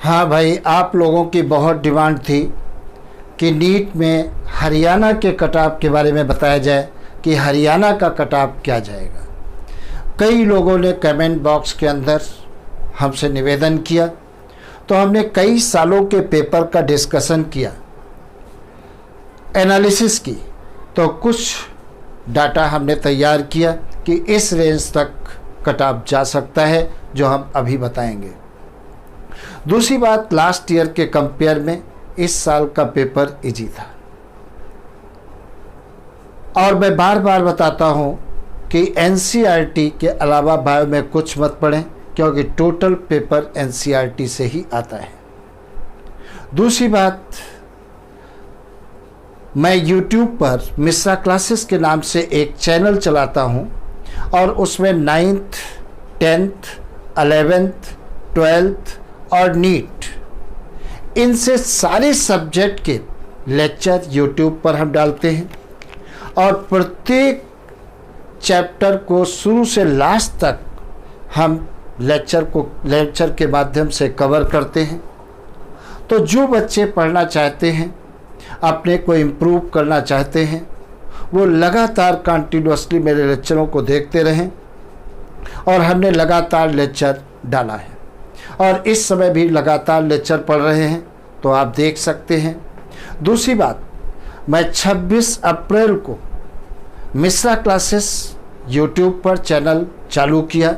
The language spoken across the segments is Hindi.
हाँ भाई, आप लोगों की बहुत डिमांड थी कि नीट में हरियाणा के कटऑफ के बारे में बताया जाए कि हरियाणा का कटऑफ क्या जाएगा। कई लोगों ने कमेंट बॉक्स के अंदर हमसे निवेदन किया, तो हमने कई सालों के पेपर का डिस्कशन किया, एनालिसिस की, तो कुछ डाटा हमने तैयार किया कि इस रेंज तक कटऑफ जा सकता है, जो हम अभी बताएंगे। दूसरी बात, लास्ट ईयर के कंपेयर में इस साल का पेपर इजी था, और मैं बार बार बताता हूं कि एनसीईआरटी के अलावा बायो में कुछ मत पढ़ें, क्योंकि टोटल पेपर एनसीईआरटी से ही आता है। दूसरी बात, मैं YouTube पर मिश्रा क्लासेस के नाम से एक चैनल चलाता हूं, और उसमें 9th, 10th, 11th, 12th और नीट, इनसे सारे सब्जेक्ट के लेक्चर YouTube पर हम डालते हैं, और प्रत्येक चैप्टर को शुरू से लास्ट तक हम लेक्चर के माध्यम से कवर करते हैं। तो जो बच्चे पढ़ना चाहते हैं, अपने को इम्प्रूव करना चाहते हैं, वो लगातार कंटिन्यूअसली मेरे लेक्चरों को देखते रहें, और हमने लगातार लेक्चर डाला है, और इस समय भी लगातार लेक्चर पढ़ रहे हैं, तो आप देख सकते हैं। दूसरी बात, मैं 26 अप्रैल को मिश्रा क्लासेस YouTube पर चैनल चालू किया,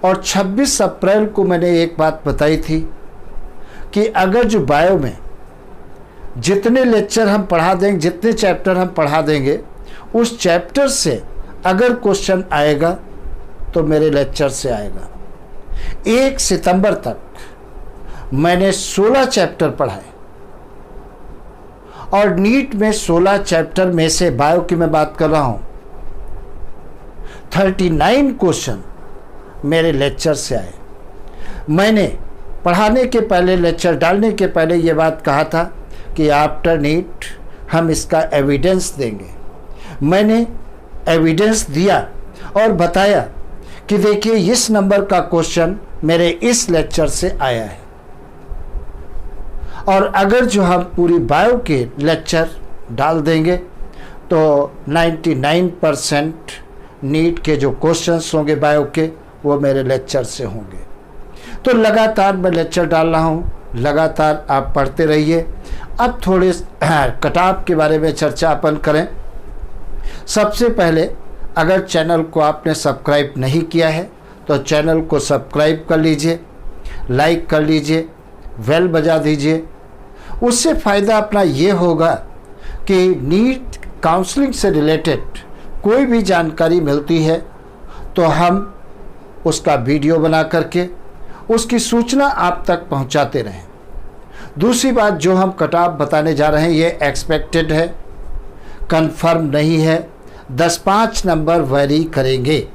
और 26 अप्रैल को मैंने एक बात बताई थी कि अगर जो बायो में जितने लेक्चर हम पढ़ा देंगे, जितने चैप्टर हम पढ़ा देंगे, उस चैप्टर से अगर क्वेश्चन आएगा तो मेरे लेक्चर से आएगा। 1 सितंबर तक मैंने 16 चैप्टर पढ़ाए, और नीट में 16 चैप्टर में से बायो की मैं बात कर रहा हूं, 39 क्वेश्चन मेरे लेक्चर से आए। मैंने पढ़ाने के पहले, लेक्चर डालने के पहले ये बात कहा था कि आफ्टर नीट हम इसका एविडेंस देंगे। मैंने एविडेंस दिया और बताया कि देखिए इस नंबर का क्वेश्चन मेरे इस लेक्चर से आया है, और अगर जो हम पूरी बायो के लेक्चर डाल देंगे तो 99% नीट के जो क्वेश्चंस होंगे बायो के, वो मेरे लेक्चर से होंगे। तो लगातार मैं लेक्चर डाल रहा हूँ, लगातार आप पढ़ते रहिए। अब थोड़े कटऑफ के बारे में चर्चा अपन करें। सबसे पहले, अगर चैनल को आपने सब्सक्राइब नहीं किया है तो चैनल को सब्सक्राइब कर लीजिए, लाइक कर लीजिए, बेल बजा दीजिए। उससे फ़ायदा अपना ये होगा कि नीट काउंसलिंग से रिलेटेड कोई भी जानकारी मिलती है तो हम उसका वीडियो बना करके उसकी सूचना आप तक पहुंचाते रहें। दूसरी बात, जो हम कटऑफ बताने जा रहे हैं ये एक्सपेक्टेड है, कंफर्म नहीं है। 10-5 नंबर वेरी करेंगे,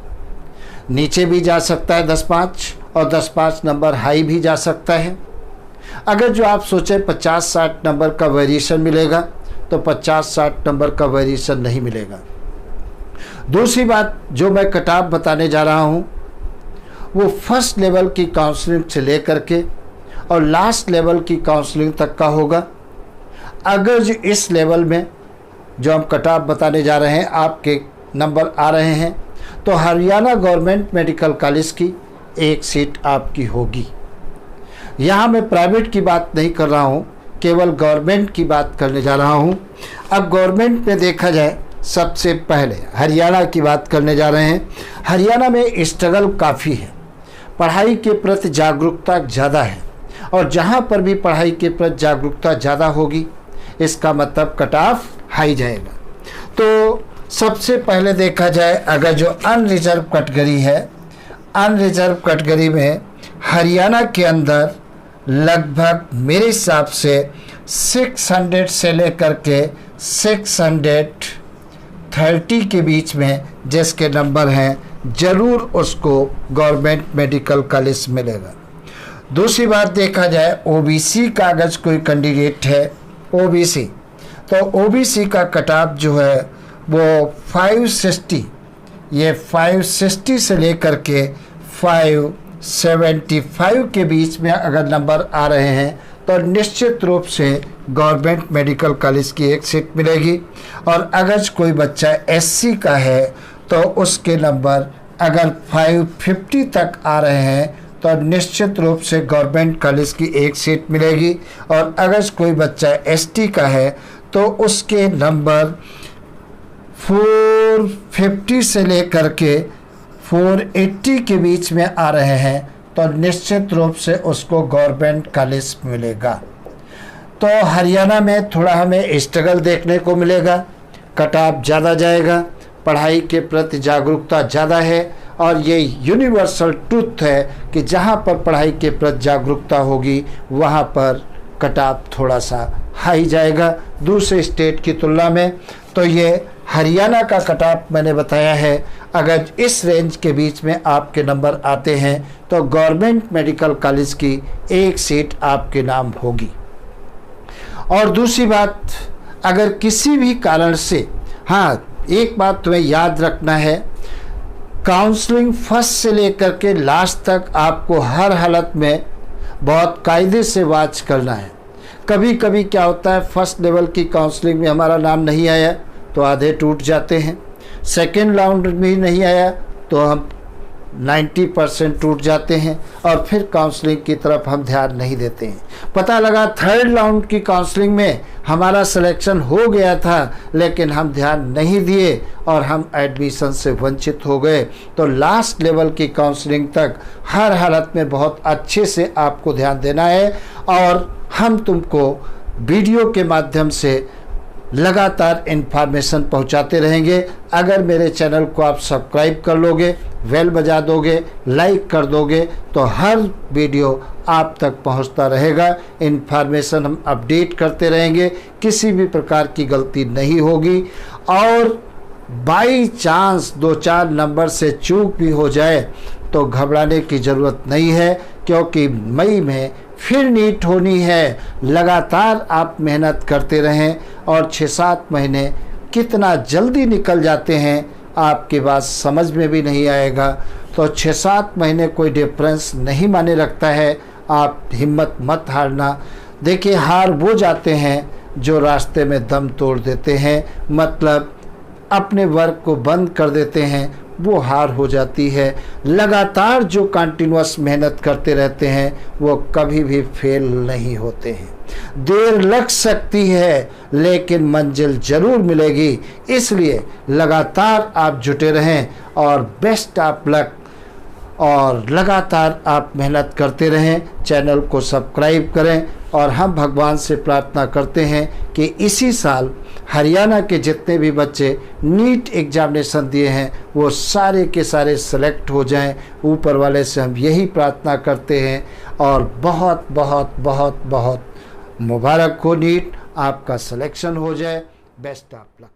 नीचे भी जा सकता है 10-5, और 10-5 नंबर हाई भी जा सकता है। अगर जो आप सोचें 50-60 नंबर का वेरिएशन मिलेगा, तो 50-60 नंबर का वेरिएशन नहीं मिलेगा। दूसरी बात, जो मैं कटऑफ बताने जा रहा हूँ वो फर्स्ट लेवल की काउंसलिंग से लेकर के और लास्ट लेवल की काउंसलिंग तक का होगा। अगर जो इस लेवल में जो हम कटऑफ बताने जा रहे हैं आपके नंबर आ रहे हैं, तो हरियाणा गवर्नमेंट मेडिकल कॉलेज की 1 सीट आपकी होगी। यहाँ मैं प्राइवेट की बात नहीं कर रहा हूँ, केवल गवर्नमेंट की बात करने जा रहा हूँ। अब गवर्नमेंट में देखा जाए, सबसे पहले हरियाणा की बात करने जा रहे हैं। हरियाणा में स्ट्रगल काफ़ी है, पढ़ाई के प्रति जागरूकता ज़्यादा है, और जहाँ पर भी पढ़ाई के प्रति जागरूकता ज़्यादा होगी, इसका मतलब कटऑफ हाई जाएगा। तो सबसे पहले देखा जाए, अगर जो अनरिजर्व कैटेगरी है, अनरिजर्व कैटेगरी में हरियाणा के अंदर लगभग मेरे हिसाब से 600 से लेकर के 630 के बीच में जिसके नंबर हैं, ज़रूर उसको गवर्नमेंट मेडिकल कॉलेज मिलेगा। दूसरी बात देखा जाए, ओबीसी का अगर कोई कैंडिडेट है ओबीसी, तो ओबीसी का कटऑफ जो है वो 560, ये 560 से लेकर के 75 के बीच में अगर नंबर आ रहे हैं तो निश्चित रूप से गवर्नमेंट मेडिकल कॉलेज की एक सीट मिलेगी। और अगर कोई बच्चा SC का है तो उसके नंबर अगर 550 तक आ रहे हैं तो निश्चित रूप से गवर्नमेंट कॉलेज की एक सीट मिलेगी। और अगर कोई बच्चा ST का है तो उसके नंबर 450 से लेकर के 480 के बीच में आ रहे हैं तो निश्चित रूप से उसको गवर्नमेंट कॉलेज मिलेगा। तो हरियाणा में थोड़ा हमें स्ट्रगल देखने को मिलेगा, कट ऑफ ज़्यादा जाएगा, पढ़ाई के प्रति जागरूकता ज़्यादा है। और ये यूनिवर्सल ट्रूथ है कि जहाँ पर पढ़ाई के प्रति जागरूकता होगी वहाँ पर कट ऑफ थोड़ा सा हाई जाएगा दूसरे स्टेट की तुलना में। तो ये हरियाणा का कट ऑफ मैंने बताया है। अगर इस रेंज के बीच में आपके नंबर आते हैं तो गवर्नमेंट मेडिकल कॉलेज की एक सीट आपके नाम होगी। और दूसरी बात, अगर किसी भी कारण से, हाँ एक बात तुम्हें याद रखना है, काउंसलिंग फर्स्ट से लेकर के लास्ट तक आपको हर हालत में बहुत कायदे से वॉच करना है। कभी कभी क्या होता है, फर्स्ट लेवल की काउंसलिंग में हमारा नाम नहीं आया तो आधे टूट जाते हैं, सेकेंड राउंड में नहीं आया तो हम 90% टूट जाते हैं और फिर काउंसलिंग की तरफ हम ध्यान नहीं देते हैं। पता लगा थर्ड राउंड की काउंसलिंग में हमारा सिलेक्शन हो गया था लेकिन हम ध्यान नहीं दिए और हम एडमिशन से वंचित हो गए। तो लास्ट लेवल की काउंसलिंग तक हर हालत में बहुत अच्छे से आपको ध्यान देना है। और हम तुमको वीडियो के माध्यम से लगातार इन्फॉर्मेशन पहुंचाते रहेंगे। अगर मेरे चैनल को आप सब्सक्राइब कर लोगे, बेल बजा दोगे, लाइक कर दोगे तो हर वीडियो आप तक पहुंचता रहेगा। इन्फॉर्मेशन हम अपडेट करते रहेंगे, किसी भी प्रकार की गलती नहीं होगी। और बाई चांस 2-4 नंबर से चूक भी हो जाए तो घबराने की ज़रूरत नहीं है, क्योंकि मई में फिर नीट होनी है। लगातार आप मेहनत करते रहें और 6-7 महीने कितना जल्दी निकल जाते हैं आपकी बात समझ में भी नहीं आएगा। तो 6-7 महीने कोई डिफरेंस नहीं माने रखता है। आप हिम्मत मत हारना। देखिए, हार वो जाते हैं जो रास्ते में दम तोड़ देते हैं, मतलब अपने वर्क को बंद कर देते हैं, वो हार हो जाती है। लगातार जो कंटिन्यूअस मेहनत करते रहते हैं वो कभी भी फेल नहीं होते हैं। देर लग सकती है लेकिन मंजिल जरूर मिलेगी। इसलिए लगातार आप जुटे रहें और बेस्ट ऑफ लक। और लगातार आप मेहनत करते रहें, चैनल को सब्सक्राइब करें। और हम भगवान से प्रार्थना करते हैं कि इसी साल हरियाणा के जितने भी बच्चे नीट एग्जामिनेशन दिए हैं वो सारे के सारे सेलेक्ट हो जाएं। ऊपर वाले से हम यही प्रार्थना करते हैं। और बहुत बहुत बहुत बहुत मुबारक हो, नीट आपका सिलेक्शन हो जाए। Best of luck.